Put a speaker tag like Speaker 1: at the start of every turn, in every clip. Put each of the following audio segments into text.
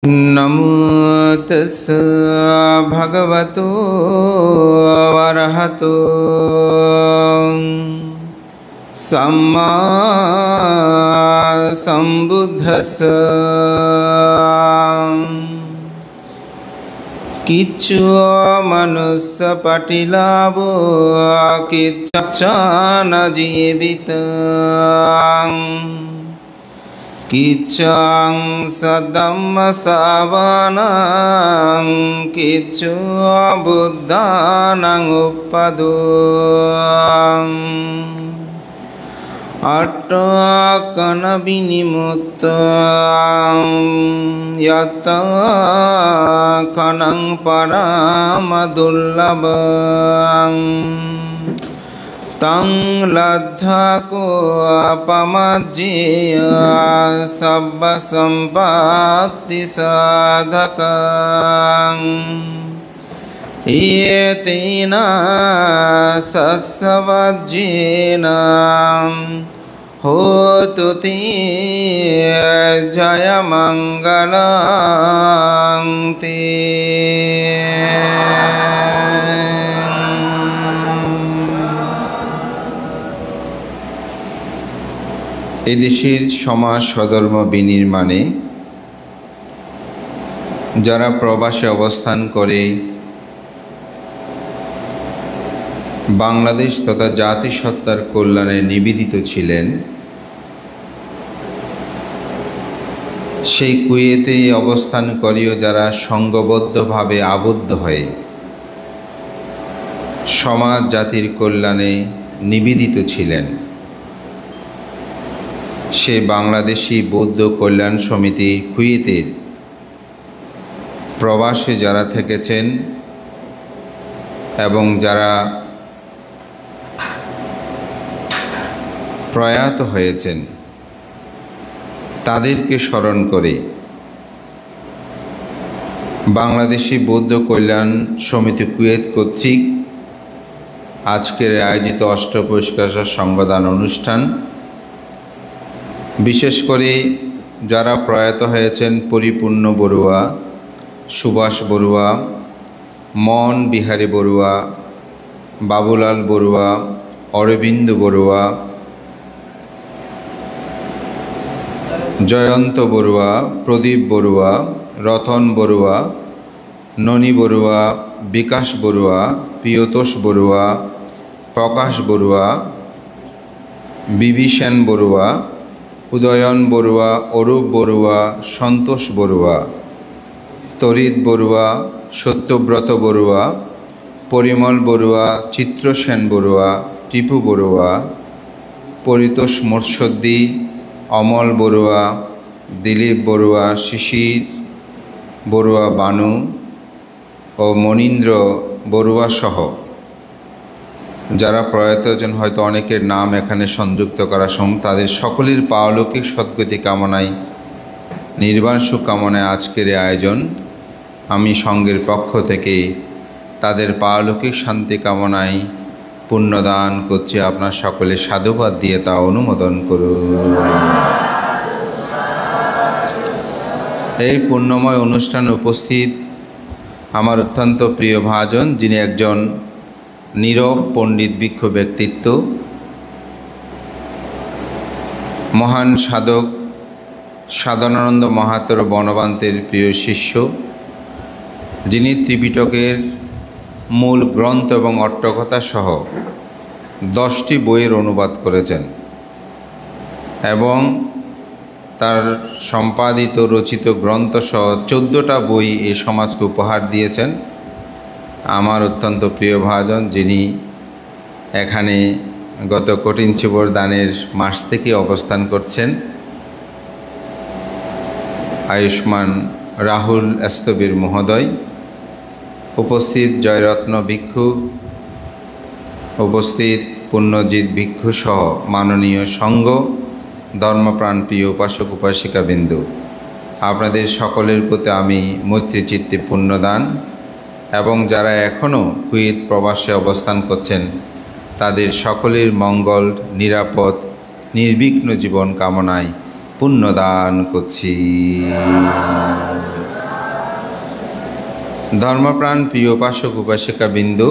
Speaker 1: नमो तस्स भगवतो वरहतो सम्मा सम्बुद्धस्स। किच्छु मनुष्य पटिलाभो किच्चन जीवितं किच्चं सदम्मसवनं किच्छु बुद्धानं उपदम् अट्टकन विनिमुक्तं यत्कनं परमदुर्लभं तं लब्ध्वा कोऽपमज्जेय सर्वसम्पत्तिसाधकं येतेन सत्सवज्जेन होतु ते जयमङ्गलं ते। এদেশের সমাজ সধর্ম বিনির্মাণে যারা প্রবাসে অবস্থান করে বাংলাদেশ তথা জাতিসত্তার কল্যাণে নিবেদিত ছিলেন, সেই কুয়েতে অবস্থানকারীও যারা সংঘবদ্ধভাবে আবদ্ধ হয়ে সমাজ জাতির কল্যাণে নিবেদিত ছিলেন, সে বাংলাদেশি বৌদ্ধ কল্যাণ সমিতি কুয়েতের প্রবাসে যারা থেকেছেন এবং যারা প্রয়াত হয়েছেন তাদেরকে স্মরণ করে বাংলাদেশি বৌদ্ধ কল্যাণ সমিতি কুয়েত কর্তৃক আজকের আয়োজিত অষ্টপুষ্কর সংবর্ধনা অনুষ্ঠান, বিশেষ করে যারা প্রয়াত হয়েছেন পরিপূর্ণ বড়ুয়া, সুভাষ বড়ুয়া, মন বিহারী বড়ুয়া, বাবুলাল বড়ুয়া, অরবিন্দ বড়ুয়া, জয়ন্ত বড়ুয়া, প্রদীপ বড়ুয়া, রতন বড়ুয়া, ননী বড়ুয়া, বিকাশ বড়ুয়া, প্রিয়তোষ বড়ুয়া, প্রকাশ বড়ুয়া, বিভীষণ বড়ুয়া, উদয়ন বড়ুয়া, অরূপ বড়ুয়া, সন্তোষ বড়ুয়া, তরিত বড়ুয়া, সত্যব্রত বড়ুয়া, পরিমল বড়ুয়া, চিত্রসেন বড়ুয়া, টিপু বড়ুয়া, পরিতোষ মোর্শদ্দি, অমল বড়ুয়া, দিলীপ বড়ুয়া, শিশির বড়ুয়া বানু ও মনীন্দ্র বড়ুয়া সহ যারা প্রয়াতজন হয়তো অনেকের নাম এখানে সংযুক্ত করা সম্ভব, তাদের সকলের পারলৌকিক সদ্গতি কামনায়, নির্বাণ সুখ কামনায় আজকের এই আয়োজন। আমি সংঘের পক্ষ থেকে তাদের পারলৌকিক শান্তি কামনায় পুণ্যদান করছি। আপনার সকলে সাধুবাদ দিয়ে তা অনুমোদন করুন। এই পুণ্যময় অনুষ্ঠানে উপস্থিত আমার অত্যন্ত প্রিয় ভাজন, যিনি একজন নীরব পণ্ডিত ভিক্ষু ব্যক্তিত্ব, মহান সাধক সাধনানন্দ মাহাতোর বনবান্তের প্রিয় শিষ্য, যিনি ত্রিপিটকের মূল গ্রন্থ এবং অট্টকথা সহ 10টি বইয়ের অনুবাদ করেছেন এবং তার সম্পাদিত রচিত গ্রন্থ সহ 14টা বই এই সমাজকে উপহার দিয়েছেন। আমার অত্যন্ত প্রিয় ভাজন, যিনি এখানে গত কঠিন চিবর দানের মাস থেকে অবস্থান করছেন, আয়ুষ্মান রাহুল স্তবীর মহোদয়, উপস্থিত জয়রত্ন ভিক্ষু, উপস্থিত পুণ্যজিৎ ভিক্ষু সহ মাননীয় সংঘ ধর্মপ্রাণ প্রিয় উপাসক উপাসিকাবৃন্দ, আপনাদের সকলের প্রতি আমি মৈত্রীচিত্তে পুণ্যদান এবং যারা এখনও কুয়েত প্রবাসে অবস্থান করছেন তাদের সকলের মঙ্গল, নিরাপদ, নির্বিঘ্ন জীবন কামনায় পুণ্যদান করছি। ধর্মপ্রাণ প্রিয় উপাসক উপাসিকা বিন্দু,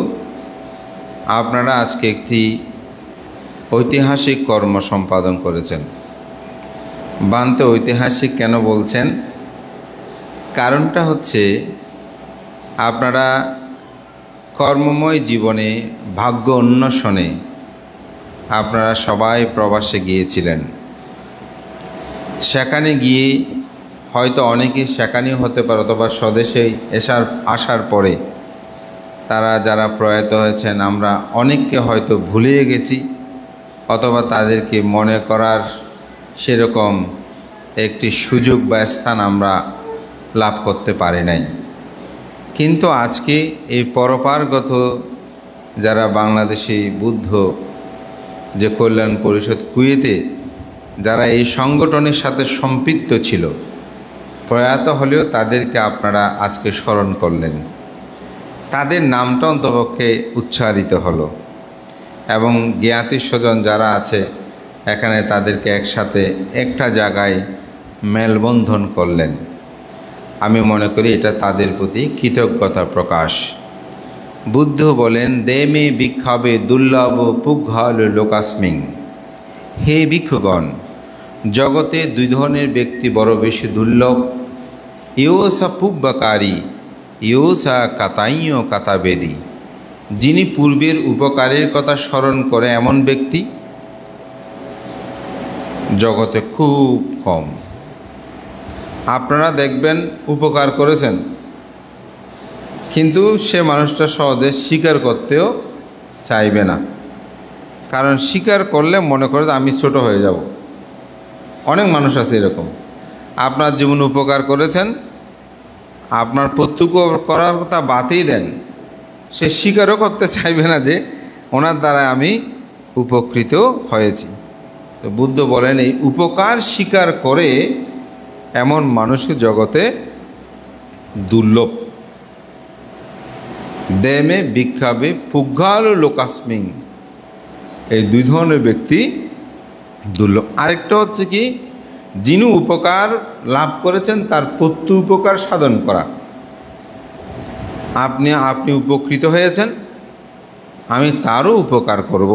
Speaker 1: আপনারা আজকে একটি ঐতিহাসিক কর্ম সম্পাদন করেছেন। বানতে ঐতিহাসিক কেন বলছেন? কারণটা হচ্ছে আপনারা কর্মময় জীবনে ভাগ্য অন্বেষণে আপনারা সবাই প্রবাসে গিয়েছিলেন। সেখানে গিয়ে হয়তো অনেকে সেখানেই হতে পারে, অথবা স্বদেশে আসার পরে তারা যারা প্রয়াত হয়েছেন আমরা অনেককে হয়তো ভুলিয়ে গেছি, অথবা তাদেরকে মনে করার সেরকম একটি সুযোগ বা স্থান আমরা লাভ করতে পারি নাই। কিন্তু আজকে এই পরপারগত যারা বাংলাদেশি বুদ্ধ যে কল্যাণ পরিষদ কুয়েতে যারা এই সংগঠনের সাথে সম্পৃক্ত ছিল, প্রয়াত হলেও তাদেরকে আপনারা আজকে স্মরণ করলেন, তাদের নামটা অন্তপক্ষে উচ্চারিত হলো, এবং জ্ঞাতি স্বজন যারা আছে এখানে তাদেরকে একসাথে একটা জায়গায় মেলবন্ধন করলেন। আমি মনে করি এটা তাদের প্রতি কৃতজ্ঞতা প্রকাশ। বুদ্ধ বলেন, দেমে ভিক্ষাবে দুর্লভ পুঘ্ঘাল লোকাস্মিং। হে ভিক্ষুগণ, জগতে দুই ধরনের ব্যক্তি বড় বেশি দুর্লভ। ইয়োসা পুব্বাকারী, ইয়োসা কাতাইয় কাতাবেদী। যিনি পূর্বের উপকারের কথা স্মরণ করে এমন ব্যক্তি জগতে খুব কম। আপনারা দেখবেন উপকার করেছেন, কিন্তু সে মানুষটা সহজে স্বীকার করতেও চাইবে না, কারণ স্বীকার করলে মনে করে যে আমি ছোট হয়ে যাব। অনেক মানুষ আছে এরকম। আপনার জীবনে উপকার করেছেন, আপনার প্রত্যক্ষ করার কথা বাদই দেন, সে স্বীকারও করতে চাইবে না যে ওনার দ্বারা আমি উপকৃত হয়েছি। তো বুদ্ধ বলেন, এই উপকার স্বীকার করে এমন মানুষকে জগতে দুর্লভ। দেমে ভিক্ষাবে পুঘ্ঘাল লোকাস্মিং। এই দুই ধরনের ব্যক্তি দুর্লভ। আরেকটা হচ্ছে কি, যিনি উপকার লাভ করেছেন তার প্রত্যুপকার সাধন করা। আপনি উপকৃত হয়েছেন, আমি তারও উপকার করব।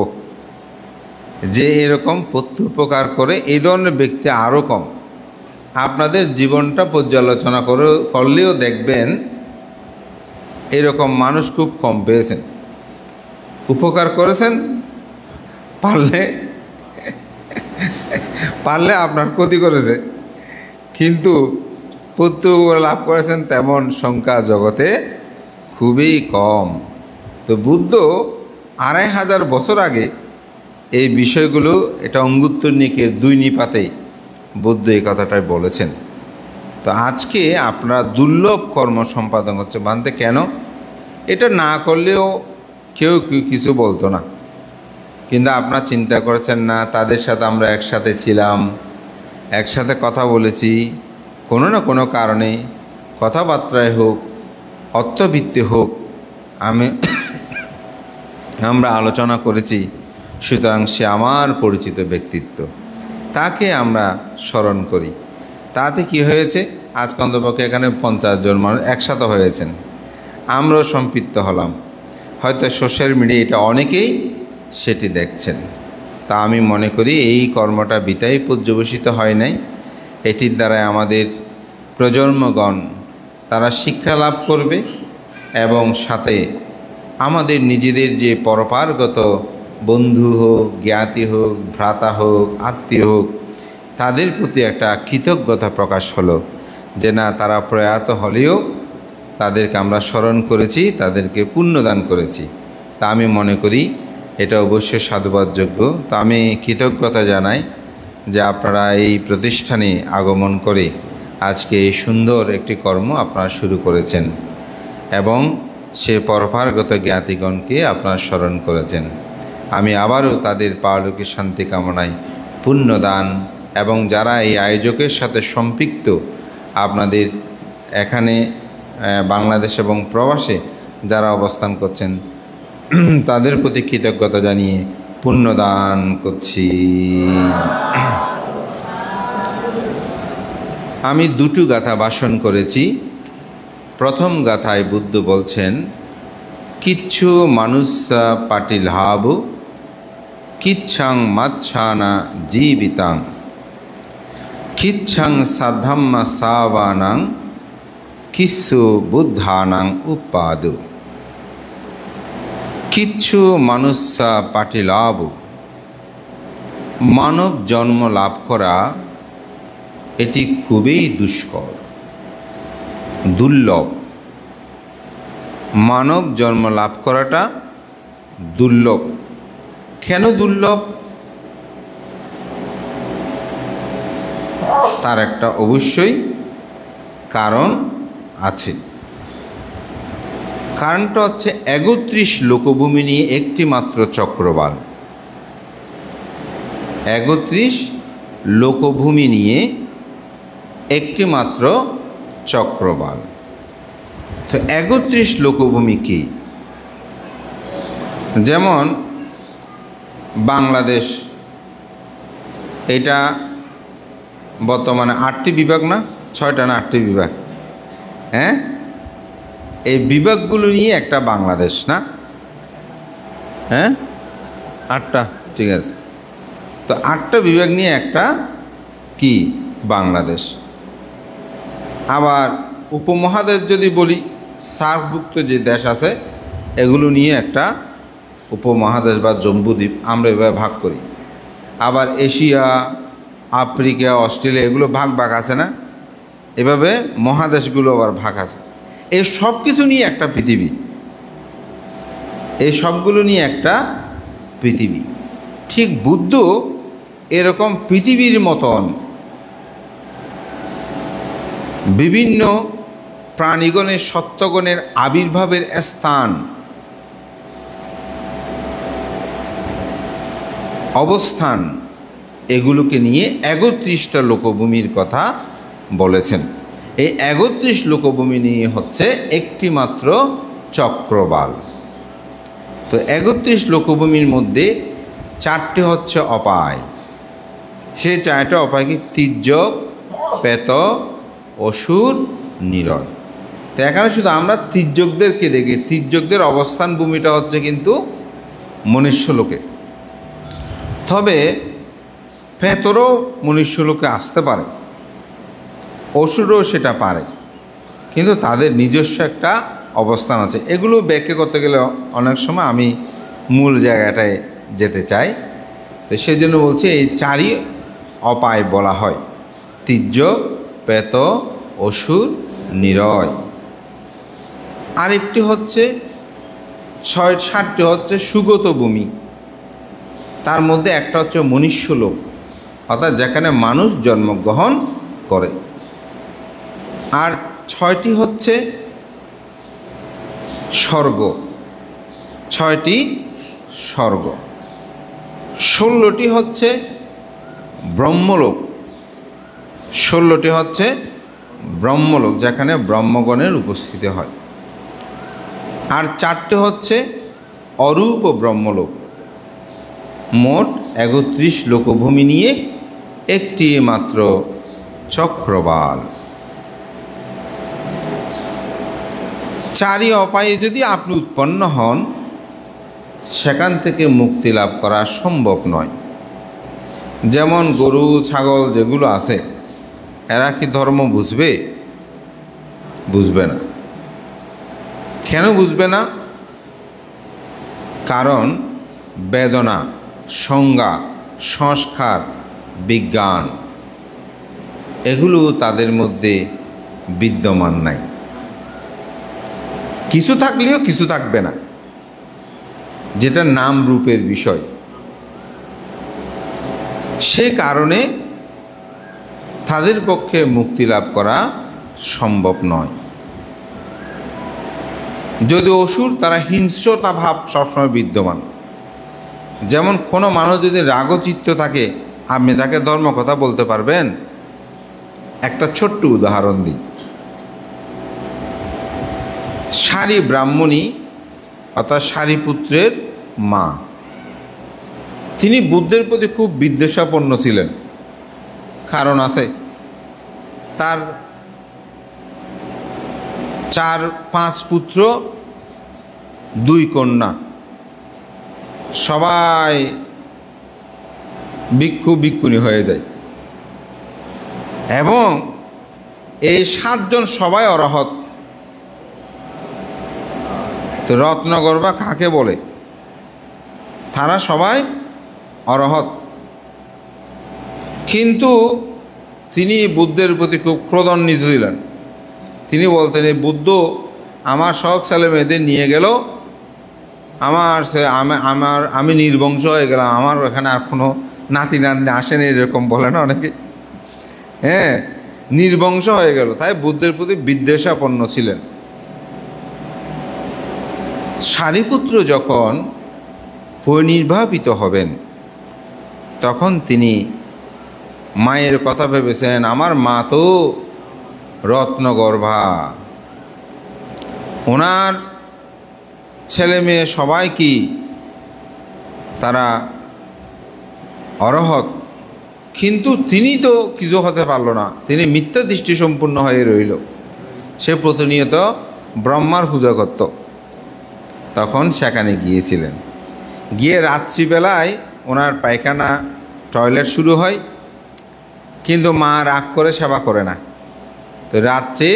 Speaker 1: যে এরকম প্রত্যুপকার করে এই ধরনের ব্যক্তি আরও কম। আপনাদের জীবনটা পর্যালোচনা করলেও দেখবেন এরকম মানুষ খুব কম পেয়েছেন। উপকার করেছেন, পারলে আপনার ক্ষতি করেছে, কিন্তু প্রত্যুপকার লাভ করেছেন তেমন সংখ্যা জগতে খুবই কম। তো বুদ্ধ 2500 বছর আগে এই বিষয়গুলো, এটা অঙ্গুত্তরনিকের 2 নিপাতেই বুদ্ধ এই কথাটাই বলেছেন। তো আজকে আপনারা দুর্লভ কর্ম সম্পাদন হচ্ছে বানতে। কেন? এটা না করলেও কেউ কিছু বলতো না, কিন্তু আপনারা চিন্তা করেছেন না, তাদের সাথে আমরা একসাথে ছিলাম, একসাথে কথা বলেছি, কোনো না কোনো কারণে কথাবার্তায় হোক, অর্থভিত্তি হোক, আমরা আলোচনা করেছি। সুতরাং সে আমার পরিচিত ব্যক্তিত্ব, তাকে আমরা স্মরণ করি। তাতে কি হয়েছে, আজকে অন্তপক্ষে এখানে 50 জন মানুষ একসাথে হয়েছেন, আমরাও সম্পৃক্ত হলাম। হয়তো সোশ্যাল মিডিয়া এটা অনেকেই সেটি দেখছেন। তা আমি মনে করি এই কর্মটা বিতাই পর্যবসিত হয় নাই। এটির দ্বারা আমাদের প্রজন্মগণ তারা শিক্ষা লাভ করবে, এবং সাথে আমাদের নিজেদের যে পরপারগত বন্ধু হোক, জ্ঞাতি হোক, ভ্রাতা হোক, আত্মীয় হোক, তাদের প্রতি একটা কৃতজ্ঞতা প্রকাশ হলো যে না, তারা প্রয়াত হলেও তাদেরকে আমরা স্মরণ করেছি, তাদেরকে পুণ্যদান করেছি। তা আমি মনে করি এটা অবশ্যই সাধুবাদযোগ্য। তা আমি কৃতজ্ঞতা জানাই যে আপনারা এই প্রতিষ্ঠানে আগমন করে আজকে এই সুন্দর একটি কর্ম আপনারা শুরু করেছেন, এবং সে পরপারগত জ্ঞাতিগণকে আপনারা স্মরণ করেছেন। আমি আবারও তাদের পারলৌকিক শান্তি কামনায় পুণ্যদান, এবং যারা এই আয়োজকের সাথে সম্পৃক্ত আপনাদের এখানে বাংলাদেশ এবং প্রবাসে যারা অবস্থান করছেন তাদের প্রতি কৃতজ্ঞতা জানিয়ে পুণ্যদান করছি। আমি 2টো গাথা ভাষণ করেছি। প্রথম গাথায় বুদ্ধ বলছেন, কিচ্ছু মানুষ্য পাটিলাভু কিচ্ছাং মাচ্ছানা জীবিতাং কিচ্ছাং সাধম্ম সাবানাং কিচ্ছু বুদ্ধানাং উপাদু। কিচ্ছু মানুষ্য পাটিলাভু, মানব জন্ম লাভ করা এটি খুবই দুষ্কর, দুর্লভ। মানব জন্ম লাভ করাটা দুর্লভ। কেন দুর্লভ? তার একটা অবশ্যই কারণ আছে। কারণটা হচ্ছে ৩১ লোকভূমি নিয়ে একটি মাত্র চক্রবাল। ৩১ লোকভূমি নিয়ে একটি মাত্র চক্রবাল। তো ৩১ লোকভূমি কি? যেমন বাংলাদেশ, এটা বর্তমানে ৮টি বিভাগ না ৬টা না ৮টি বিভাগ, হ্যাঁ? এই বিভাগগুলো নিয়ে একটা বাংলাদেশ না? হ্যাঁ, ৮টা, ঠিক আছে। তো ৮টা বিভাগ নিয়ে একটা কি বাংলাদেশ। আবার উপমহাদেশ যদি বলি, সার্কভুক্ত যে দেশ আছে এগুলো নিয়ে একটা উপমহাদেশ বা জম্বুদ্বীপ আমরা এভাবে ভাগ করি। আবার এশিয়া, আফ্রিকা, অস্ট্রেলিয়া এগুলো ভাগ ভাগ আছে না? এভাবে মহাদেশগুলো আবার ভাগ আছে। এই সব কিছু নিয়ে একটা পৃথিবী, এই সবগুলো নিয়ে একটা পৃথিবী। ঠিক বুদ্ধ এরকম পৃথিবীর মতন বিভিন্ন প্রাণীগণের সত্ত্বগণের আবির্ভাবের স্থান, অবস্থান, এগুলোকে নিয়ে ৩১টা লোকভূমির কথা বলেছেন। এই ৩১ লোকভূমি নিয়ে হচ্ছে একটি মাত্র চক্রবাল। তো ৩১ লোকভূমির মধ্যে 4টি হচ্ছে অপায়। সেই 4টা অপায় কি? তির্যক, প্রেত, অসুর, নিরয়। তো এখানে শুধু আমরা তির্যকদেরকে দেখি। তির্যকদের অবস্থান ভূমিটা হচ্ছে কিন্তু মনুষ্যলোকে। তবে প্রেতরও মনুষ্যলোকে আসতে পারে, অসুরও সেটা পারে, কিন্তু তাদের নিজস্ব একটা অবস্থান আছে। এগুলো ব্যাখ্যা করতে গেলে অনেক সময় আমি মূল জায়গাটায় যেতে চাই। তো সেই জন্য বলছি এই 4ই অপায় বলা হয়: তির্যক, প্রেত, অসুর, নিরয়। আরেকটি হচ্ছে 7টি হচ্ছে সুগত ভূমি। তার মধ্যে একটা হচ্ছে মনুষ্যলোক, অর্থাৎ যেখানে মানুষ জন্মগ্রহণ করে। আর 6টি হচ্ছে স্বর্গ, 6টি স্বর্গ। 16টি হচ্ছে ব্রহ্মলোক, 16টি হচ্ছে ব্রহ্মলোক, যেখানে ব্রহ্মগণের উপস্থিতি হয়। আর 4টে হচ্ছে অরূপ ব্রহ্মলোক। মোট ৩১ লোকভূমি নিয়ে একটি মাত্র চক্রবাল। 4ই অপায়ে যদি আপনি উৎপন্ন হন, সেখান থেকে মুক্তি লাভ করা সম্ভব নয়। যেমন গরু, ছাগল যেগুলো আছে, এরা কি ধর্ম বুঝবে? বুঝবে না। কেন বুঝবে না? কারণ বেদনা, সংজ্ঞা, সংস্কার, বিজ্ঞান এগুলো তাদের মধ্যে বিদ্যমান নাই। কিছু থাকলেও কিছু থাকবে না, যেটা নাম রূপের বিষয়। সে কারণে তাদের পক্ষে মুক্তি লাভ করা সম্ভব নয়। যদি অসুর, তারা হিংস্রতা ভাব সবসময় বিদ্যমান। যেমন কোনো মানুষ যদি রাগচিত্ত থাকে, আপনি তাকে ধর্ম কথা বলতে পারবেন? একটা ছোট্ট উদাহরণ দিই। সারি ব্রাহ্মণী অর্থাৎ সারিপুত্রের মা, তিনি বুদ্ধের প্রতি খুব বিদ্বেষাপন্ন ছিলেন। কারণ আছে, তার 4-5 পুত্র 2 কন্যা, সবাই ভিক্ষুণী হয়ে যায়। এবং এই 7 জন সবাই অরহত। তো রত্নগর্ভা কাকে বলে? তারা সবাই অরহত। কিন্তু তিনি বুদ্ধের প্রতি খুব ক্রোধান্বিত ছিলেন। তিনি বলতেন, এই বুদ্ধ আমার সব ছেলে মেয়েদের নিয়ে গেল, আমি নির্বংশ হয়ে গেলাম, আমার এখানে আর কোনো নাতি নাতনি আসেনি, এরকম বলে না অনেকে। হ্যাঁ, নির্বংশ হয়ে গেল। তাই বুদ্ধের প্রতি বিদ্বেষাপন্ন ছিলেন। সারিপুত্র যখন পরিনির্বাপিত হবেন, তখন তিনি মায়ের কথা ভেবেছেন, আমার মা তো রত্নগর্ভা, ওনার ছেলে মেয়ে সবাই কি তারা অরহত, কিন্তু তিনি তো কিছু হতে পারল না। তিনি মিথ্যা দৃষ্টি সম্পূর্ণ হয়ে রইল। সে প্রতিনিয়ত ব্রহ্মার পূজা করত। তখন সেখানে গিয়েছিলেন। গিয়ে রাত্রিবেলায় ওনার পায়খানা টয়লেট শুরু হয়, কিন্তু মা রাগ করে সেবা করে না। তো রাত্রে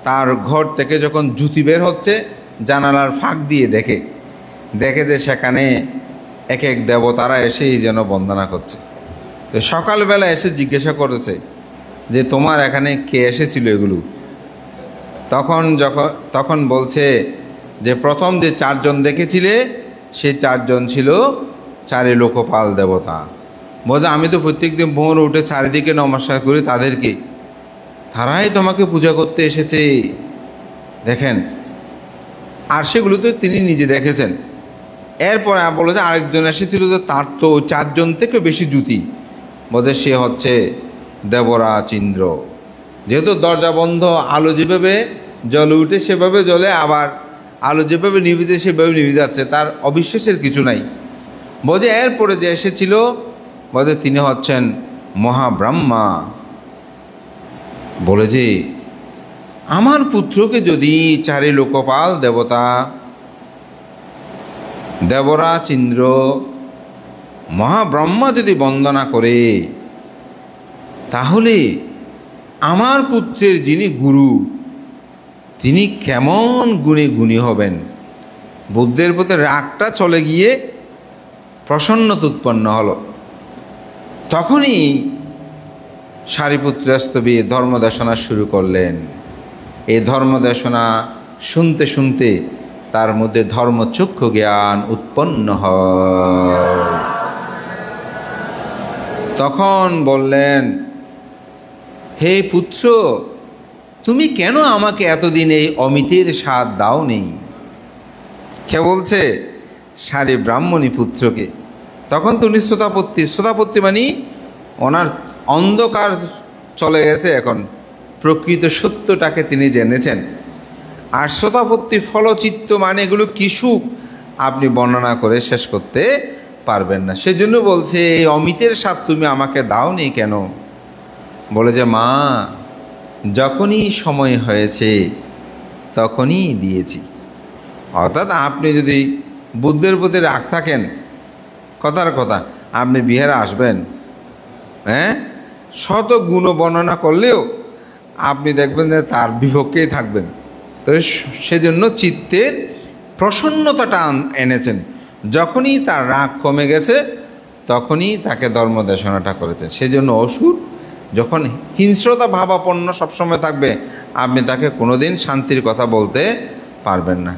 Speaker 1: তার ঘর থেকে যখন জুতি বের হচ্ছে, জানালার ফাঁক দিয়ে দেখে যে সেখানে এক এক দেবতারা এসেই যেন বন্দনা করছে। তো সকালবেলা এসে জিজ্ঞাসা করেছে যে তোমার এখানে কে এসেছিল এগুলো? তখন বলছে যে প্রথম যে 4 জন দেখেছিলে, সেই 4 জন ছিল 4 লোকপাল দেবতা। বলছে আমি তো প্রত্যেকদিন ভোর উঠে চারিদিকে নমস্কার করি তাদেরকে, তারাই তোমাকে পূজা করতে এসেছে, দেখেন। আর সেগুলো তো তিনি নিজে দেখেছেন। এরপরে বলে যে আরেকজন এসেছিল, তো তার তো 4 জন থেকে বেশি জুতি। বলছে সে হচ্ছে দেবরাজ ইন্দ্র। যেহেতু দরজা বন্ধ, আলো যেভাবে জ্বলে উঠে সেভাবে জ্বলে, আবার আলো যেভাবে নিভে যায় সেভাবে নিভে যাচ্ছে, তার অবিশ্বাসের কিছু নাই। বলছে এরপরে যে এসেছিল, বলছে তিনি হচ্ছেন মহাব্রহ্মা। বলে যে আমার পুত্রকে যদি 4 লোকপাল দেবতা, দেবরাজ ইন্দ্র, মহাব্রহ্মা যদি বন্দনা করে, তাহলে আমার পুত্রের যিনি গুরু, তিনি কেমন গুণে গুণী হবেন। বুদ্ধের প্রতি রাগটা চলে গিয়ে প্রসন্নতা উৎপন্ন হলো। তখনই সারিপুত্রস্তবী ধর্মদেশনা শুরু করলেন। এই ধর্মদেশনা শুনতে শুনতে তার মধ্যে ধর্মচক্ষু জ্ঞান উৎপন্ন হয়। তখন বললেন, হে পুত্র, তুমি কেন আমাকে এতদিন এই অমিতের স্বাদ দাও নেই? কে বলছে? সারি ব্রাহ্মণী পুত্রকে। তখন তো উনি শ্রোতাপত্তি মানে ওনার অন্ধকার চলে গেছে, এখন প্রকৃত সত্যটাকে তিনি জেনেছেন। আর শ্রোতাপত্তি ফলচিত্ত মানে এগুলো কি সুখ আপনি বর্ণনা করে শেষ করতে পারবেন না। সেজন্য বলছে এই অমিতের স্বাদ তুমি আমাকে দাও নেই কেন? বলে যে মা, যখনই সময় হয়েছে তখনই দিয়েছি। অর্থাৎ আপনি যদি বুদ্ধের প্রতি রাগ থাকেন, কথার কথা, আপনি বিহারে আসবেন, হ্যাঁ, শত গুণ বর্ণনা করলেও আপনি দেখবেন যে তার বিপক্ষেই থাকবেন। তো সেজন্য চিত্তের প্রসন্নতাটা এনেছেন। যখনই তার রাগ কমে গেছে, তখনই তাকে ধর্মদেশনাটা করেছে। সেজন্য অসুর যখন হিংস্রতা ভাবাপন্ন সবসময় থাকবে, আপনি তাকে কোনোদিন শান্তির কথা বলতে পারবেন না।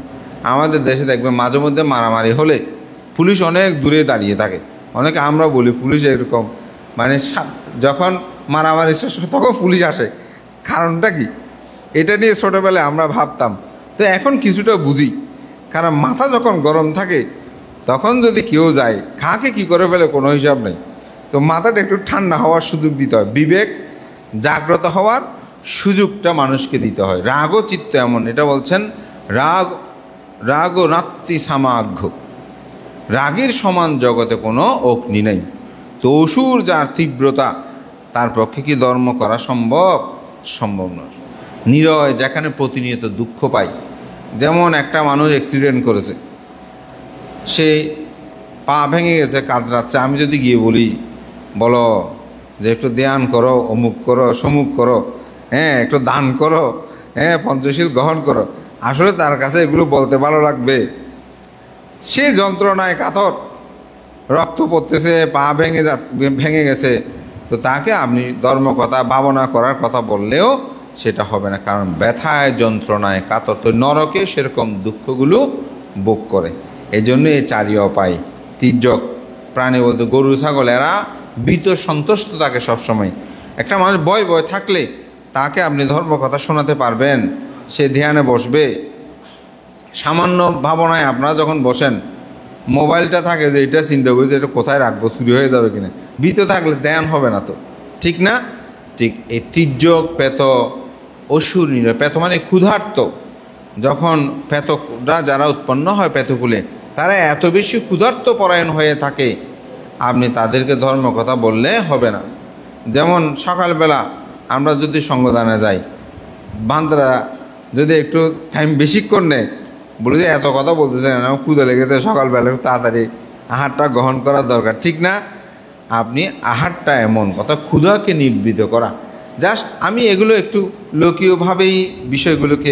Speaker 1: আমাদের দেশে দেখবেন মাঝে মধ্যে মারামারি হলে পুলিশ অনেক দূরে দাঁড়িয়ে থাকে। অনেকে আমরা বলি পুলিশ এরকম, মানে যখন মারামারি শেষ তখন পুলিশ আসে। কারণটা কি? এটা নিয়ে ছোটোবেলায় আমরা ভাবতাম, তো এখন কিছুটা বুঝি। কারণ মাথা যখন গরম থাকে, তখন যদি কেউ যায় কাকে কী করে ফেলে কোনো হিসাব নেই। তো মাথাটা একটু ঠান্ডা হওয়ার সুযোগ দিতে হয়, বিবেক জাগ্রত হওয়ার সুযোগটা মানুষকে দিতে হয়। রাগ চিত্ত এমন, এটা বলছেন রাগ নাত্তি সামাঘ্য, রাগের সমান জগতে কোনো অগ্নি নেই। তো অসুর যার তীব্রতা, তার পক্ষে কি ধর্ম করা সম্ভব নয়। নিরয়, যেখানে প্রতিনিয়ত দুঃখ পাই। যেমন একটা মানুষ অ্যাক্সিডেন্ট করেছে, সে পা ভেঙে গেছে, কাতরাচ্ছে। আমি যদি গিয়ে বলি, বলো যে একটু ধ্যান করো, অমুক করো, সমুক করো, হ্যাঁ একটু দান করো, হ্যাঁ পঞ্চশীল গ্রহণ করো, আসলে তার কাছে এগুলো বলতে ভালো লাগবে? সে যন্ত্রণায় কাতর, রক্ত পড়তেছে, পা ভেঙে গেছে, তো তাকে আপনি ধর্মকথা ভাবনা করার কথা বললেও সেটা হবে না, কারণ ব্যথায় যন্ত্রণায় কাতর। তো নরকে সেরকম দুঃখগুলো ভোগ করে। এই জন্য এই চারি অপায় তির্যক প্রাণী বলতে গরু ছাগল, এরা ভীত সন্তুষ্ট থাকে সবসময়। একটা মানুষ ভয় থাকলে তাকে আপনি ধর্মকথা শোনাতে পারবেন, সে ধ্যানে বসবে। সামান্য ভাবনায় আপনারা যখন বসেন, মোবাইলটা থাকে যে এটা চিন্তা করি যে এটা কোথায় রাখবো, চুরি হয়ে যাবে কিনা, ভীত থাকলে ধ্যান হবে না, তো ঠিক না? ঠিক এই তির্যক পেত অসুর নিরয়, পেত মানে ক্ষুধার্ত। যখন পেতরা যারা উৎপন্ন হয় পেতকুলে, তারা এত বেশি ক্ষুধার্ত পরায়ণ হয়ে থাকে, আপনি তাদেরকে ধর্মকথা বললে হবে না। যেমন সকালবেলা আমরা যদি সঙ্গদানে যাই, বান্ধরা যদি একটু টাইম বেশিক্ষণ নেয়, বলে যে এত কথা বলতেছে না, ক্ষুদা লেগেছে, সকালবেলা তাড়াতাড়ি আহারটা গ্রহণ করার দরকার, ঠিক না? আপনি আহারটা এমন কথা, ক্ষুধাকে নিবৃত করা। জাস্ট আমি এগুলো একটু লোকীয়ভাবেই বিষয়গুলোকে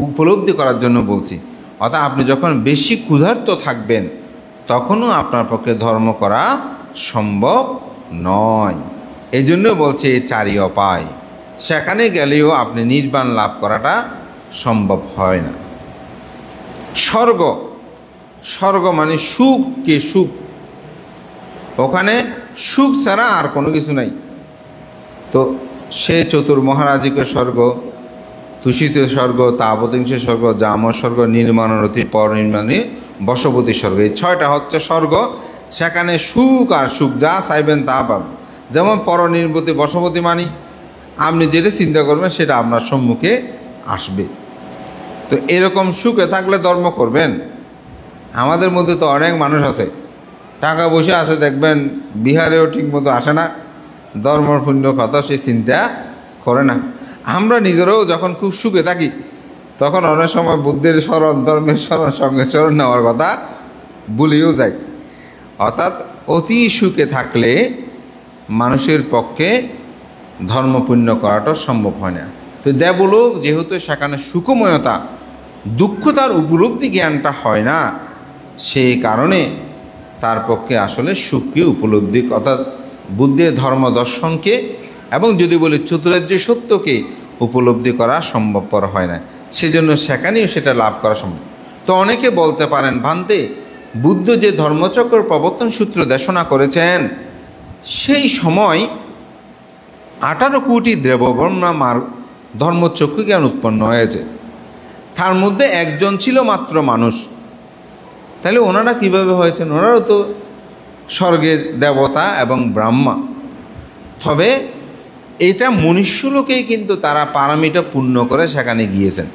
Speaker 1: উপলব্ধি করার জন্য বলছি। অর্থাৎ আপনি যখন বেশি ক্ষুধার্ত থাকবেন, তখনও আপনার পক্ষে ধর্ম করা সম্ভব নয়। এই জন্য বলছে এই চারি অপায়, সেখানে গেলেও আপনি নির্বাণ লাভ করাটা সম্ভব হয় না। স্বর্গ, স্বর্গ মানে সুখকে সুখ, ওখানে সুখ ছাড়া আর কোনো কিছু নাই। তো সে চতুর্মহারাজিকে স্বর্গ, তুষিত স্বর্গ, তাবতিংশ স্বর্গ, জাম স্বর্গ, নির্মাণরতি, পরনির্মাণী, বশবতী স্বর্গ, এই 6টা হচ্ছে স্বর্গ। সেখানে সুখ আর সুখ, যা চাইবেন তা পাবেন। যেমন পরনির্বতী, বশবতী মানি আপনি যেটা চিন্তা করবেন সেটা আপনার সম্মুখে আসবে। তো এরকম সুখে থাকলে ধর্ম করবেন। আমাদের মধ্যে তো অনেক মানুষ আছে, টাকা পয়সা আছে, দেখবেন বিহারেও ঠিকমতো আসে না, ধর্মর পুণ্য কথা সে চিন্তা করে না। আমরা নিজেরাও যখন খুব সুখে থাকি, তখন অনেক সময় বুদ্ধের স্মরণ, ধর্মের স্মরণ, সঙ্গে স্মরণ নেওয়ার কথা ভুলেও যায়। অর্থাৎ অতি সুখে থাকলে মানুষের পক্ষে ধর্ম পুণ্য করাটা সম্ভব হয় না। তো দেবলোক যেহেতু সেখানে সুখময়তা, দুঃখতার উপলব্ধি জ্ঞানটা হয় না, সেই কারণে তার পক্ষে আসলে সুখকে উপলব্ধি, অর্থাৎ বুদ্ধের ধর্ম দর্শনকে এবং যদি বলি চতুরার্য সত্যকে উপলব্ধি করা সম্ভবপর হয় না। সেজন্য সেখানেও সেটা লাভ করা সম্ভব। তো অনেকে বলতে পারেন, ভান্তে বুদ্ধ যে ধর্মচক্র প্রবর্তন সূত্র দেশনা করেছেন, সেই সময় 18 কোটি দেববর্মার ধর্মচক্ষু জ্ঞান উৎপন্ন হয়েছে, তার মধ্যে একজন ছিল মাত্র মানুষ। তাহলে ওনারা কীভাবে হয়েছেন? ওনারাও তো স্বর্গের দেবতা এবং ব্রাহ্মা। তবে এটা মনুষ্যলোকেই কিন্তু তারা পারামিটা পূর্ণ করে সেখানে গিয়েছেন,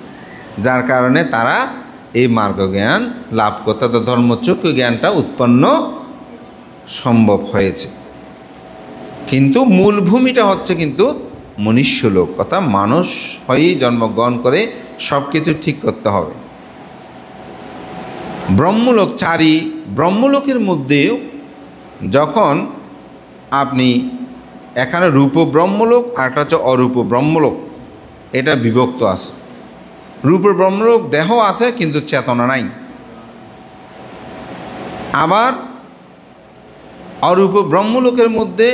Speaker 1: যার কারণে তারা এই মার্গজ্ঞান লাভ করতে, তো ধর্মচক্ষু জ্ঞানটা উৎপন্ন সম্ভব হয়েছে। কিন্তু মূল ভূমিটা হচ্ছে কিন্তু মনুষ্যলোক, অর্থাৎ মানুষ হয়েই জন্মগ্রহণ করে সব কিছু ঠিক করতে হবে। ব্রহ্মলোক, চারি ব্রহ্মলোকের মধ্যেও যখন আপনি এখানে রূপ ব্রহ্মলোক আর একটা হচ্ছে অরূপ ব্রহ্মলোক, এটা বিভক্ত আছে। রূপ ব্রহ্মলোক দেহ আছে কিন্তু চেতনা নাই, আবার অরূপ ব্রহ্মলোকের মধ্যে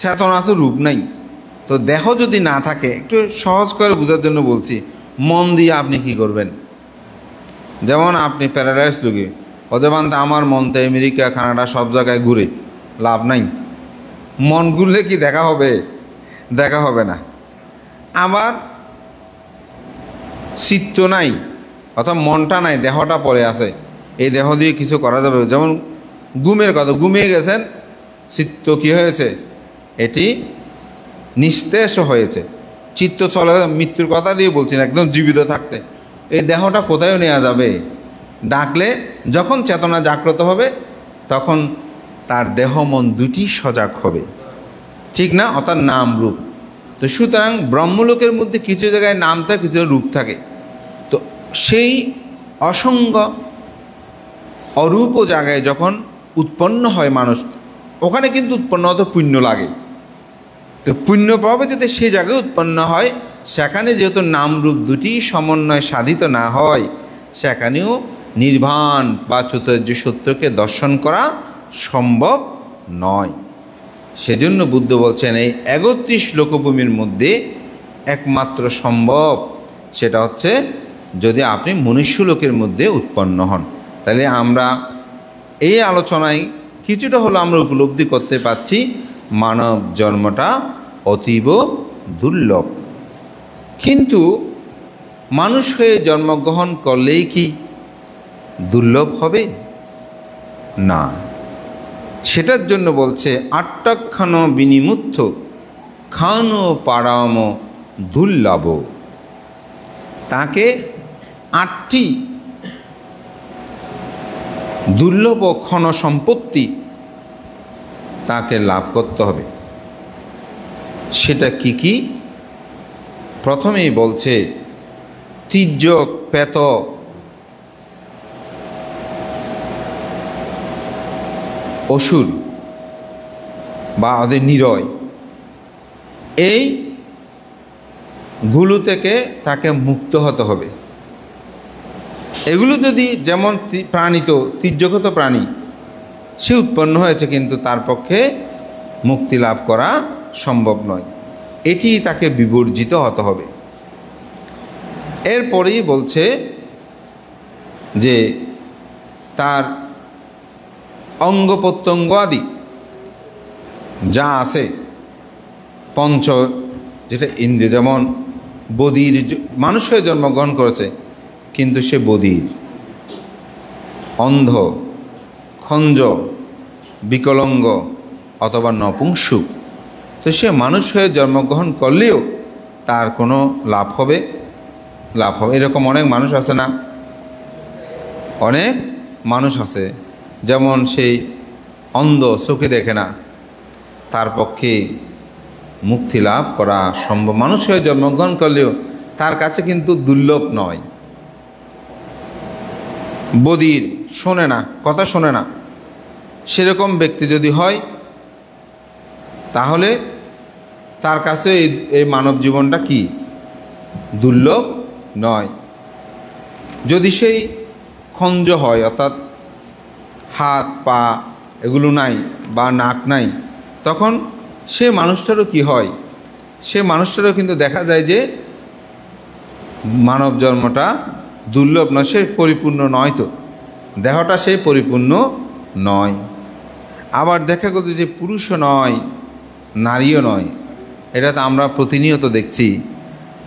Speaker 1: চেতনা আছে, রূপ নাই। তো দেহ যদি না থাকে, একটু সহজ করে বোঝার জন্য বলছি, মন দিয়ে আপনি কি করবেন? যেমন আপনি প্যারালাইজ রোগী, অথবা আমার মন তো আমেরিকা, কানাডা সব জায়গায় ঘুরে, লাভ নাই। মন ঘুরলে কি দেখা হবে? দেখা হবে না। আবার চিত্ত নাই, অর্থাৎ মনটা নাই, দেহটা পড়ে আছে, এই দেহ দিয়ে কিছু করা যাবে? যেমন ঘুমের কথা, ঘুমিয়ে গেছেন, চিত্ত কি হয়েছে? এটি নিস্তেজ হয়েছে, চিত্ত চলে, মৃত্যুর কথা দিয়ে বলছি না, একদম জীবিত থাকতে। এই দেহটা কোথায় নেওয়া যাবে? ডাকলে যখন চেতনা জাগ্রত হবে, তখন তার দেহ মন দুটি সজাগ হবে, ঠিক না? অর্থাৎ নাম রূপ। তো সুতরাং ব্রহ্মলোকের মধ্যে কিছু জায়গায় নাম থাকে, কিছু রূপ থাকে। তো সেই অসঙ্গ অরূপ জায়গায় যখন উৎপন্ন হয় মানুষ, ওখানে কিন্তু উৎপন্ন হতে পুণ্য লাগে। তো পুণ্য প্রভাবে যদি সেই জায়গায় উৎপন্ন হয়, সেখানে যেহেতু নাম রূপ দুটি সমন্বয় সাধিত না হয়, সেখানেও নির্বাণ বা চতুর্য সত্যকে দর্শন করা সম্ভব নয়। সেজন্য বুদ্ধ বলছেন এই ৩১ লোকভূমির মধ্যে একমাত্র সম্ভব সেটা হচ্ছে যদি আপনি মনুষ্যলোকের মধ্যে উৎপন্ন হন। তাহলে আমরা এই আলোচনায় কিছুটা হলো আমরা উপলব্ধি করতে পারছি মানব জন্মটা অতীব দুর্লভ। কিন্তু মানুষ হয়ে জন্মগ্রহণ করলেই কি দুর্লভ হবে? না, সেটার জন্য বলছে আট্টাখ্যান বিনিমুত্থ খান পারাম দুর্লভ। তাকে ৮টি দুর্লভ ক্ষণ সম্পত্তি তাকে লাভ করতে হবে। সেটা কি কি? প্রথমেই বলছে তির্যক, প্রেত, অসুর বা ওদের নিরয়, এইগুলো থেকে তাকে মুক্ত হতে হবে। এগুলো যদি যেমন প্রাণী, তো তির্যকত প্রাণী সে উৎপন্ন হয়েছে, কিন্তু তার পক্ষে মুক্তি লাভ করা সম্ভব নয়, এটি তাকে বিবর্জিত হতে হবে। এরপরেই বলছে যে তার অঙ্গ প্রত্যঙ্গ আদি যা আছে পঞ্চ, যেটা ইন্দ্রিয়, যেমন বধির মানুষ হয়ে জন্মগ্রহণ করেছে কিন্তু সে বধির, অন্ধ, খঞ্জ, বিকলাঙ্গ অথবা নপুংসক, তো সে মানুষ হয়ে জন্মগ্রহণ করলেও তার কোনো লাভ হবে? এরকম অনেক মানুষ আছে না? অনেক মানুষ আছে, যেমন সেই অন্ধ, চোখে দেখে না, তার পক্ষে মুক্তি লাভ করা সম্ভব। মানুষ হয়ে জন্মগ্রহণ করলেও তার কাছে কিন্তু দুর্লভ নয়। বধির, শোনে না, কথা শোনে না, সেরকম ব্যক্তি যদি হয় তাহলে তার কাছে এই মানব জীবনটা কি দুর্লভ নয়। যদি সেই খঞ্জ হয়, অর্থাৎ হাত পা এগুলো নাই বা নাক নাই, তখন সে মানুষটারও কি হয়, সে মানুষটারও কিন্তু দেখা যায় যে মানব জন্মটা দুর্লভ নয়, সে পরিপূর্ণ নয়, তো দেহটা সে পরিপূর্ণ নয়। আবার দেখা গেল যে পুরুষও নয়, নারীও নয়, এটা তো আমরা প্রতিনিয়ত দেখছি।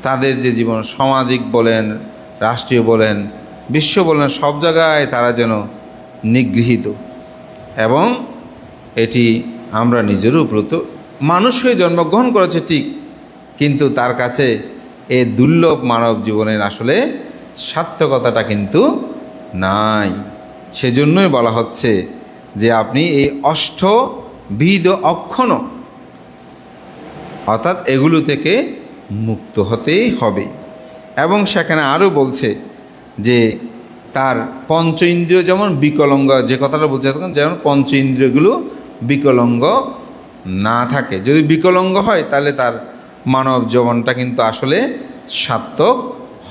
Speaker 1: তাদের যে জীবন, সামাজিক বলেন, রাষ্ট্রীয় বলেন, বিশ্ব বলেন, সব জায়গায় তারা যেন নিগৃহীত। এবং এটি আমরা নিজেরও উপলব্ধ। মানুষ হয়ে জন্মগ্রহণ করেছে ঠিক, কিন্তু তার কাছে এই দুর্লভ মানব জীবনের আসলে সার্থকতাটা কিন্তু নাই। সেজন্যই বলা হচ্ছে যে আপনি এই অষ্টবিধ অক্ষণ, অর্থাৎ এগুলো থেকে মুক্ত হতেই হবে। এবং সেখানে আরও বলছে যে তার পঞ্চ ইন্দ্রিয় যেমন বিকলাঙ্গ, যে কথাটা বলছে যেমন পঞ্চ ইন্দ্রিয়গুলো বিকলাঙ্গ না থাকে। যদি বিকলাঙ্গ হয় তাহলে তার মানব জীবনটা কিন্তু আসলে সার্থক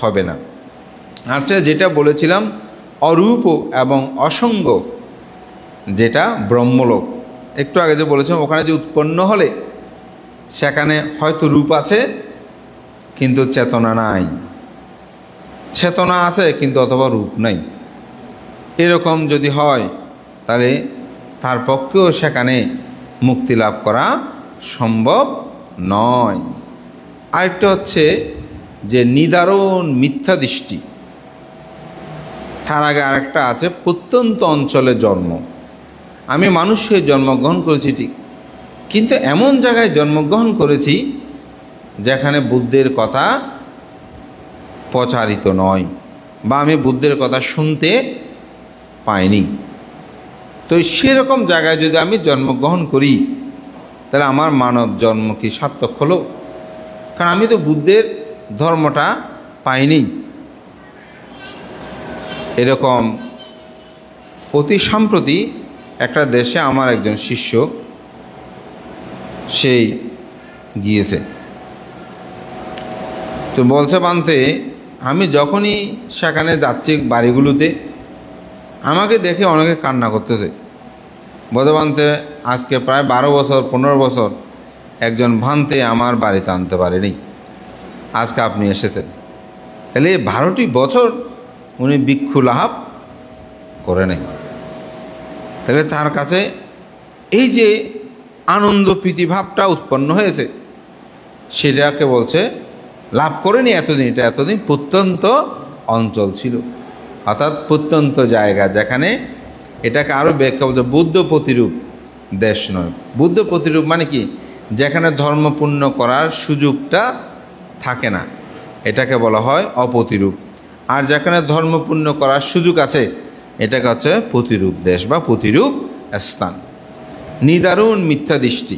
Speaker 1: হবে না। আচ্ছা, যেটা বলেছিলাম অরূপ এবং অসঙ্গ, যেটা ব্রহ্মলোক, একটু আগে যে বলেছিলাম, ওখানে যে উৎপন্ন হলে সেখানে হয়তো রূপ আছে কিন্তু চেতনা নাই, চেতনা আছে কিন্তু অথবা রূপ নাই, এরকম যদি হয় তাহলে তার পক্ষেও সেখানে মুক্তি লাভ করা সম্ভব নয়। আরেকটা হচ্ছে যে নিদারুণ মিথ্যা দৃষ্টি। তার আগে আরেকটা আছে প্রত্যন্ত অঞ্চলে জন্ম। আমি মানুষ হয়ে জন্মগ্রহণ করেছি ঠিক, কিন্তু এমন জায়গায় জন্মগ্রহণ করেছি যেখানে বুদ্ধের কথা প্রচারিত নয়, বা আমি বুদ্ধের কথা শুনতে পাইনি। তো সেরকম জায়গায় যদি আমি জন্মগ্রহণ করি তাহলে আমার মানব জন্ম কি সার্থক হলো? কারণ আমি তো বুদ্ধের ধর্মটা পাইনি। এরকম অতি সম্প্রতি একটা দেশে আমার একজন শিষ্য সেই গিয়েছে, তো বলছে বানতে আমি যখনই সেখানে যাচ্ছি বাড়িগুলোতে আমাকে দেখে অনেকে কান্না করতেছে। বলতে বানতে আজকে প্রায় 12 বছর 15 বছর একজন ভান্তে আমার বাড়িতে আনতে পারেনি, আজকে আপনি এসেছেন। তাহলে 12টি বছর উনি ভিক্ষু লাভ করে নেই। তাহলে তার কাছে এই যে আনন্দ প্রীতিভাবটা উৎপন্ন হয়েছে সেটাকে বলছে লাভ করেনি এতদিন। এটা এতদিন প্রত্যন্ত অঞ্চল ছিল, অর্থাৎ প্রত্যন্ত জায়গা, যেখানে এটাকে আরও ব্যাখ্যা বলতে বুদ্ধ প্রতিরূপ দেশ নয়। বুদ্ধ প্রতিরূপ মানে কি, যেখানে ধর্মপূর্ণ করার সুযোগটা থাকে না, এটাকে বলা হয় অপ্রতিরূপ। আর যেখানে ধর্মপূর্ণ করার সুযোগ আছে এটাকে হচ্ছে প্রতিরূপ দেশ বা প্রতিরূপ স্থান। নিদারুণ মিথ্যা দৃষ্টি।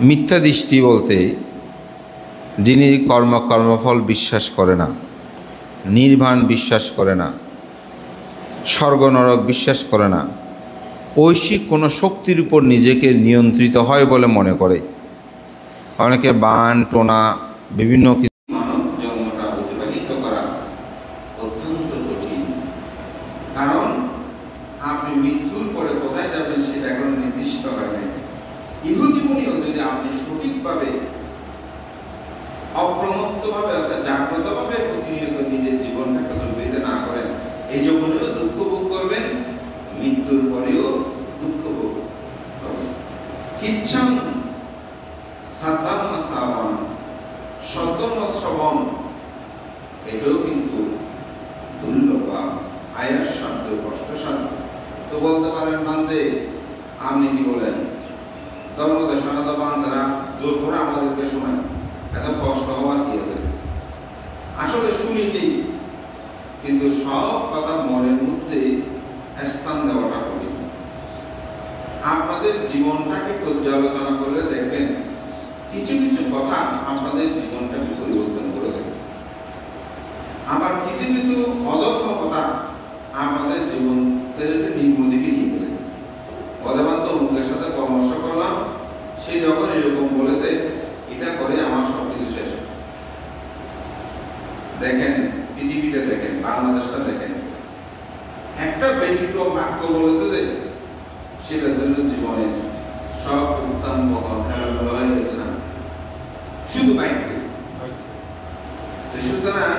Speaker 1: মিথ্যা দৃষ্টি বলতে যিনি কর্মফল বিশ্বাস করে না, নির্বাণ বিশ্বাস করে না, স্বর্গ নরক বিশ্বাস করে না, ঐশিক কোনো শক্তির উপর নিজেকে নিয়ন্ত্রিত হয় বলে মনে করে। অনেকে বান টোনা বিভিন্ন কিছু মানব জন্মটা অতিবাহিত করা অত্যন্ত কঠিন, কারণ আপনি মৃত্যুর পরে কোথায় যাবেন সেটা এখন নির্দিষ্ট হয় না। ইহজীবনীও যদি আপনি সঠিকভাবে অপ্রমত্তভাবে অর্থাৎ জাগ্রতভাবে প্রতিনিয়ত নিজের জীবনটাকে দুর্বিধ না করেন, এই জীবনেও দুঃখ ভোগ করবেন, মৃত্যুর পরেও দুঃখ ভোগ করবেন। কিচ্ছাং সাদ্দাম সাবান সতম শ্রবণ, এটাও কিন্তু দুর্লভ বা আয়ার সাধ্য, কষ্টসাধ্য। তো বলতে পারেন বান্ধে আপনি কি বলেন, ধর্মদেশনা তো বান্ধরা জোর করে আমাদেরকে শোনায়, এত কষ্ট হওয়ার কি আছে? আসলে শুনিটি, কিন্তু সব কথা মনের মধ্যে স্থান দেওয়াটা কঠিন। আপনাদের জীবনটাকে পর্যালোচনা করলে দেখবেন কিছু কিছু কথা আপনাদের জীবনটাকে পরিবর্তন করেছে, আবার কিছু কিছু অদম্য কথা আপনাদের জীবনের নিম্ন দিকে নিয়ে গেছে। অদেবান্ত মুখের সাথে পরামর্শ করলাম, সে যখন এরকম বলেছে এটা করে আমার সবকিছু শেষ। দেখেন পৃথিবীটা দেখেন, বাংলাদেশটা দেখেন, একটা ব্যতিক্রম বাক্য বলেছে যে সেটার জন্য জীবনে সব উত্থান পতন খেলাধুলা হয়ে গেছে না, শুধু বাক্য। সুতরাং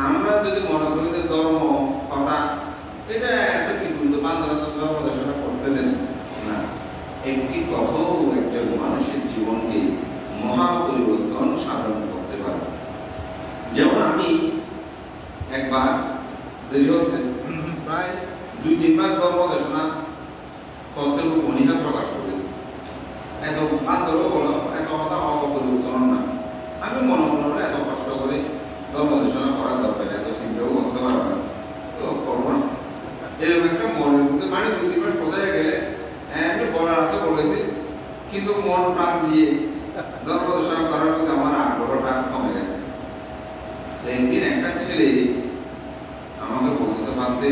Speaker 1: আমরা যদি মনে করি যে ধর্ম কথা এটা এত কি কিন্তু বাংলা ধর্ম দেশটা করতেছেন না, একটি কথাও একজন মানুষের জীবনকে মহা পরিবর্তন সাধন করতে পারে। যেমন আমি একবার দেরি হচ্ছে প্রায় 2-3 বার ধর্ম দেশনা করতে অনীহা প্রকাশ করেছি, এত আন্তরও বলো এত কথা অপরিবর্তন না। আমি মনে মনে এত কষ্ট করে ধর্ম দেশনা করার দরকার, এত চিন্তাও করতে পারবো না, তো করবো না। এরকম একটা মনের মধ্যে মানে 2-3 মাস কোথায় গেলে এমনি বলার আছে বলেছি, কিন্তু মন প্রাণ দিয়ে ধর্ম দেশনা করার প্রতি আমার আগ্রহটা কমে গেছে। একদিন একটা ছেলে আমাকে বলতে পারতে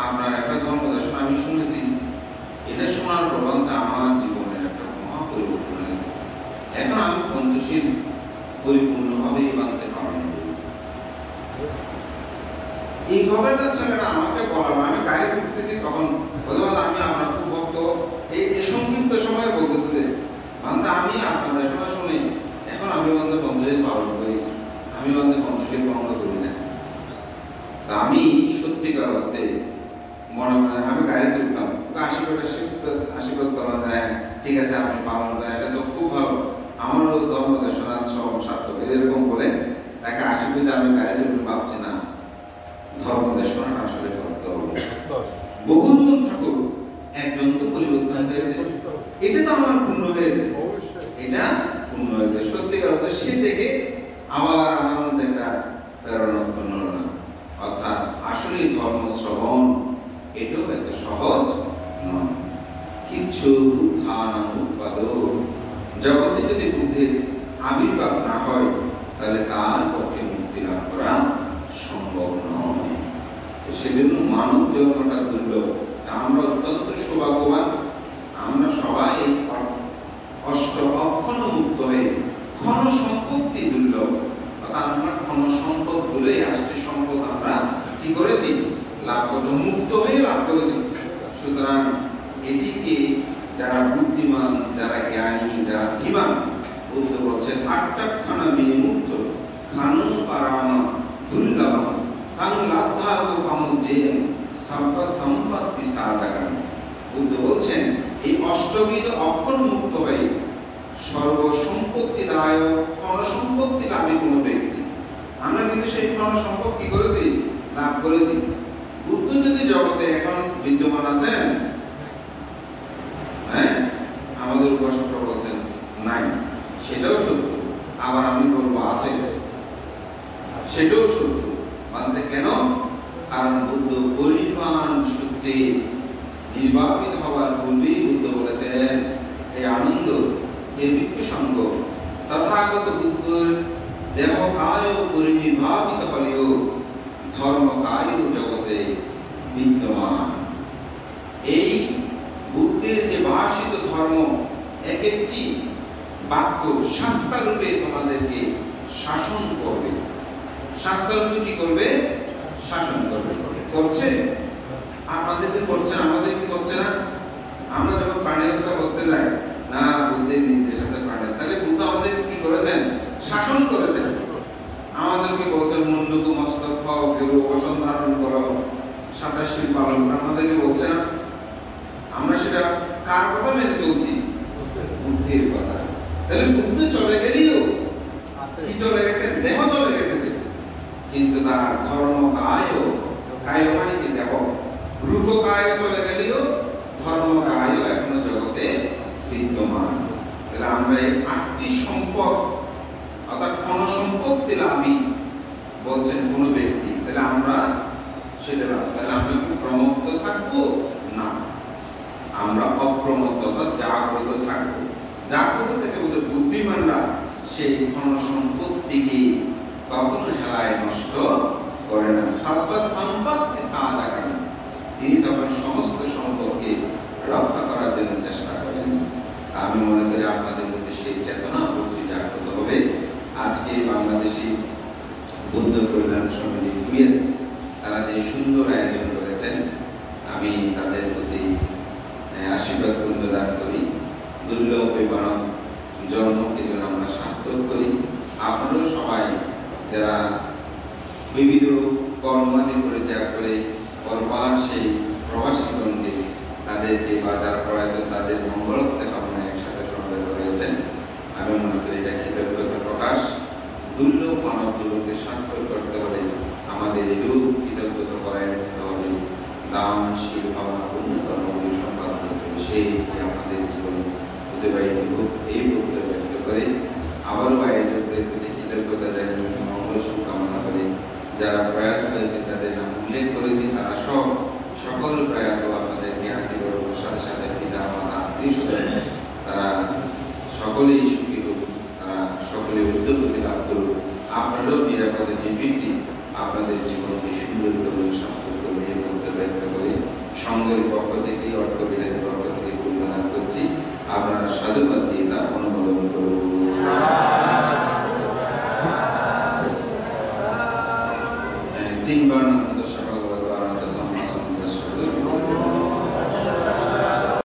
Speaker 1: আপনার একটা ধর্ম দেশনা আমি শুনেছি, এটা শোনার প্রবন্ধে আমার জীবনের একটা মহা পরিবর্তন হয়েছে, এখন আমি পঞ্চশীল পরিপূর্ণভাবেই মানতে পারব। এই খবরটা ছেলেটা আমাকে বলার, আমি গাড়ি করতেছি তখন বলতে আমি আপনার খুব ভক্ত, এই সংক্ষিপ্ত সময় বলতেছে মানতে আমি আপনার দেশনা শুনি, এখন আমি বলতে পঞ্চশীল পালন করি, আমি বলতে পঞ্চশীল বন্ধ করি না। তা আমি সত্যিকার অর্থে মনে মনে আমি গাড়ি তুললাম, আশীর্বাদ করা যায়, ঠিক আছে আপনি পালন করেন, এটা তো খুব ভালো, আমারও ধর্ম দেশনা সব সার্থক, এরকম বলে তাকে আশীর্বাদে আমি গাড়ি তুলতে ভাবছি না, ধর্ম দেশনাটা আসলে করতে হবে। বহুজন ঠাকুর একজন তো পরিবর্তন হয়েছে, এটা তো আমার পূর্ণ হয়েছে, এটা পূর্ণ হয়েছে সত্যিকার অর্থে। সে থেকে আবার আমার মধ্যে একটা প্রেরণা উৎপন্ন হলো না, অর্থাৎ আসলে ধর্ম শ্রবণ এটাও এত সহজ নয়। কিছু উত্থান উৎপাদ জগতে যদি বুদ্ধের আবির্ভাব না হয় তাহলে তার পক্ষে মুক্তি লাভ করা সম্ভব নয়। সেজন্য মানব জন্মটা দুর্লভ। আমরা অত্যন্ত সৌভাগ্যবান, আমরা সবাই অষ্ট অক্ষণ মুক্ত হয়ে ক্ষণ সম্পত্তি দুর্লভ, আমরা ক্ষণ সম্পদ বলেই আজকে সম্পদ আমরা কি করেছি লাভ করতে মুক্ত হয়ে লাভ করেছি। সুতরাং এটিকে যারা বুদ্ধিমান, যারা জ্ঞানী, যারা ধীমান, বুদ্ধ বলছেন আট্টাখানা বিমুক্ত খানু পারামা দুর্লভ তাং লাদ্ধাগো কামুজেয়ম সর্ব সম্পত্তি সাধকাম। বুদ্ধ বলছেন এই অষ্টবিধ অক্ষর মুক্ত হয়ে সর্বসম্পত্তিদায়ক ক্ষণ সম্পত্তি লাভী কোনো ব্যক্তি, আমরা কিন্তু সেই ক্ষণ সম্পত্তি করেছি লাভ করেছি। বুদ্ধ যদি জগতে এখন বিদ্যমান আছেন, হ্যাঁ আমাদের উপাসক বলছেন নাই, সেটাও সত্য। আবার আমি বলবো আছে, সেটাও সত্য। মানতে কেন? কারণ বুদ্ধ পরিমাণ সূত্রে নির্বাপিত হওয়ার পূর্বেই বুদ্ধ বলেছেন এই আনন্দ, এই বিজ্ঞসঙ্গ তথাগত বুদ্ধর দেহ কায় পরিনির্বাপিত হলেও ধর্ম কায় জগতে বিদ্যমান। এই বুদ্ধের যে ভাষিত ধর্ম এক একটি বাক্য শাস্ত্রারূপে তোমাদেরকে শাসন করবে। শাস্ত্রারূপে কি করবে? শাসন করবে। করছে? আপনাদেরকে করছে, আমাদেরকে করছে না? আমরা যখন প্রাণী হত্যা করতে যাই, না বুদ্ধের নির্দেশ আছে প্রাণী, তাহলে বুদ্ধ আমাদেরকে কি করেছেন? শাসন করেছেন। আমাদেরকে বলছেন মুন্ডুকু মস্তক হও, কেউ বসন ধারণ করো, 27 পালন করো, আমাদেরকে বলছে না? আমরা সেটা কার কথা মেনে চলছি? বুদ্ধের কথা। তাহলে বুদ্ধ চলে গেলেও কি চলে গেছে? দেহ চলে গেছে, কিন্তু তার ধর্ম কায়, কায় মানে কি দেহ, রূপ কায় চলে গেলেও ধর্ম কায় এখনো জগতে বিদ্যমান। তাহলে আমরা এই 8টি সম্পদ অর্থাৎ ক্ষণ সম্পত্তি লাভী বলছেন কোন ব্যক্তি, তাহলে আমরা সেটা লাভ, তাহলে আমরা কি প্রমত্ত থাকবো? না, আমরা অপ্রমত্ত অর্থাৎ জাগ্রত থাকবো। জাগ্রত থেকে বলতে বুদ্ধিমানরা সেই ক্ষণ সম্পত্তিকে কখনো হেলায় নষ্ট করে না। সর্ব সম্পত্তি সাধকাম, তিনি তখন সমস্ত সম্পদকে রক্ষা করার জন্য চেষ্টা করেন। আমি মনে করি আপনাদের মধ্যে সেই চেতনা বুদ্ধি জাগ্রত হবে। আজকে বাংলাদেশি বৌদ্ধ কল্যাণ সমিতি কুয়েত তারা যে সুন্দর আয়োজন করেছেন, আমি তাদের প্রতি আশীর্বাদ দান করি। দুর্লভ মানব জন্মকে যেন আমরা সার্থক করি। আপনারাও সবাই যারা বিবিধ কর্মাদি পরিত্যাগ করে পরবার সেই প্রবাসীগণকে তাদেরকে বা যারা প্রয়োজন তাদের মঙ্গলত্বে কামনায় একসাথে সমবেত হয়েছেন, আমি মনে করি এটা কৃতজ্ঞতা প্রকাশ। দুর্লভ মানবগুলোকে সার্থক করতে হলে আমাদের এরূপ কৃতজ্ঞতা করায় করতে হবে, দান শীল ভাবনা পূর্ণ কর্মগুলি সম্পাদন করতে হবে। সেই আমাদের জীবন অতিবাহিত হোক, এই বক্তব্য ব্যক্ত করে আবারও আয়োজকদের প্রতি কৃতজ্ঞতা জানিয়ে মঙ্গল শুভকামনা করে যারা প্রয়াত হয়েছে তাদের নাম উল্লেখ করেছি, তারা সকল প্রয়াত আপনাদের জ্ঞানকে গর্বের সাথে সাথে পিতা মাতা আত্মীয় স্বজন তারা সকলেই সুখী হোক, তারা সকলে উদ্যোগতি লাভ করুক। আপনারাও নিরাপদে নির্বিঘ্নে আপনাদের জীবনকে সুন্দর করুন, সার্থক করুন, এই বক্তব্য ব্যক্ত করে সঙ্গের পক্ষ থেকে অর্থবিদের পক্ষ থেকে পূর্ণদান করছি। আপনারা সাধুবাদ দিয়ে তা অনুমোদন করুন। 3 বার